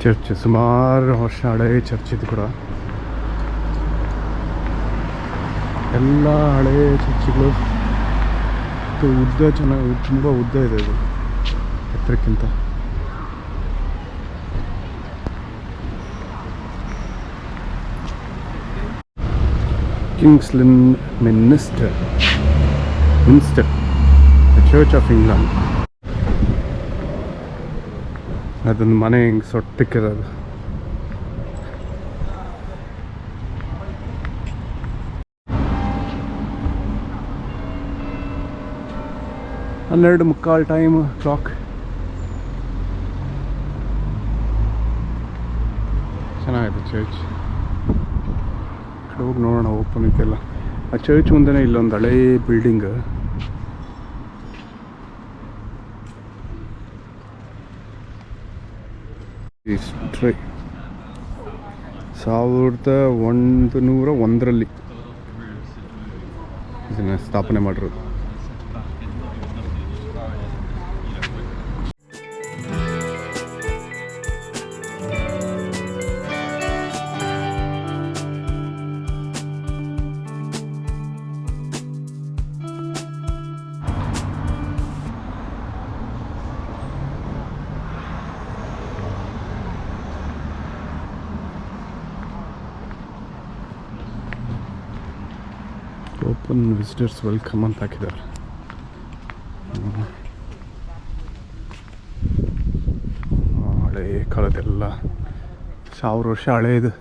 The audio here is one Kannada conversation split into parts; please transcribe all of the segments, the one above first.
ಚರ್ಚ್ ಸುಮಾರು ವರ್ಷ ಹಳೆಯ ಚರ್ಚ್ ಇದು ಕೂಡ. ಎಲ್ಲ ಹಳೆಯ ಚರ್ಚ್ಗಳು ಉದ್ದ ಚೆನ್ನಾಗಿ ತುಂಬ ಉದ್ದ ಇದೆ ಇದು ಎತ್ತರಕ್ಕಿಂತ. ಲಿನ್ ಮಿನಿಸ್ಟರ್ ಚರ್ಚ್ ಆಫ್ ಇಂಗ್ಲೆಂಡ್. ಅದೊಂದು ಮನೆ ಹಿಂಗೆ ಸೊಟ್ಟಕ್ಕಿರೋದು. ಹನ್ನೆರಡು ಮುಕ್ಕಾಲು ಟೈಮ್ ಕ್ಲಾಕ್. ಚೆನ್ನಾಗಿದೆ ಚರ್ಚ್. ಹೋಗಿ ನೋಡೋಣ, ಓಪನ್ ಇದೆಲ್ಲ. ಆ ಚರ್ಚ್ ಮುಂದೆನೇ ಇಲ್ಲೊಂದು ಹಳೇ ಬಿಲ್ಡಿಂಗ್. ಹಿಸ್ಟ್ರಿ 1101 ಇದನ್ನು ಸ್ಥಾಪನೆ ಮಾಡಿರೋದು. ಓಪನ್ ವಿಸಿಟರ್ಸ್ ವೆಲ್ಕಮ್ ಅಂತ ಹಾಕಿದ್ದಾರೆ. ಹಳೆ ಕಾಲದೆಲ್ಲ 1000 ವರ್ಷ ಹಳೇದು.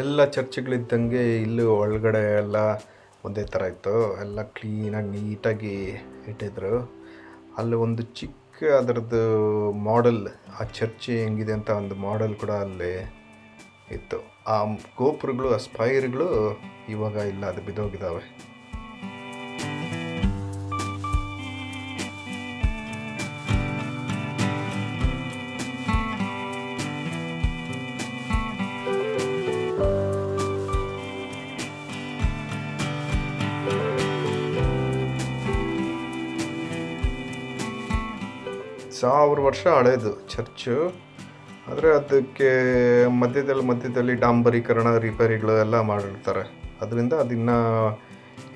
ಎಲ್ಲ ಚರ್ಚ್ಗಳಿದ್ದಂಗೆ ಇಲ್ಲೂ ಒಳಗಡೆ ಎಲ್ಲ ಒಂದೇ ಥರ ಇತ್ತು. ಎಲ್ಲ ಕ್ಲೀನಾಗಿ ನೀಟಾಗಿ ಇಟ್ಟಿದ್ರು. ಅಲ್ಲಿ ಒಂದು ಚಿಕ್ಕ ಅದರದ್ದು ಮಾಡೆಲ್, ಆ ಚರ್ಚ್ ಹೆಂಗಿದೆ ಅಂತ ಒಂದು ಮಾಡೆಲ್ ಕೂಡ ಅಲ್ಲಿ ಇತ್ತು. ಆ ಗೋಪುರಗಳು, ಆ ಸ್ಪೈರ್ಗಳು ಇವಾಗ ಇಲ್ಲ, ಅದು ಬಿದ್ದೋಗಿದ್ದಾವೆ. ಸಾವಿರ ವರ್ಷ ಹಳೇದು ಚರ್ಚು. ಆದರೆ ಅದಕ್ಕೆ ಮಧ್ಯದಲ್ಲಿ ಡಾಂಬರೀಕರಣ, ರಿಪೇರಿಗಳು ಎಲ್ಲ ಮಾಡಿರ್ತಾರೆ. ಅದರಿಂದ ಅದಿನ್ನೂ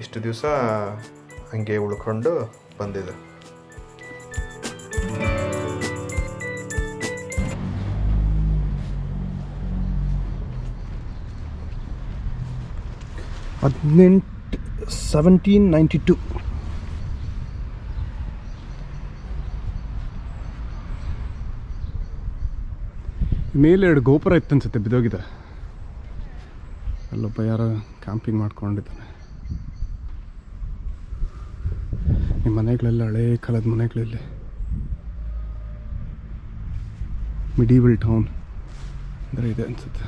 ಇಷ್ಟು ದಿವಸ ಹಂಗೆ ಉಳ್ಕೊಂಡು ಬಂದಿದೆ. $1792 ಮೇಲೆ 2 ಗೋಪುರ ಇತ್ತು ಅನ್ಸುತ್ತೆ, ಬಿದ್ದೋಗಿದೆ. ಅಲ್ಲೊಬ್ಬ ಯಾರೋ ಕ್ಯಾಂಪಿಂಗ್ ಮಾಡ್ಕೊಂಡಿದ್ದಾನೆ. ಈ ಮನೆಗಳೆಲ್ಲ ಹಳೇ ಕಾಲದ ಮನೆಗಳಲ್ಲಿ. ಮಿಡೀವಲ್ ಟೌನ್ ಅಂದರೆ ಇದೆ ಅನ್ಸುತ್ತೆ.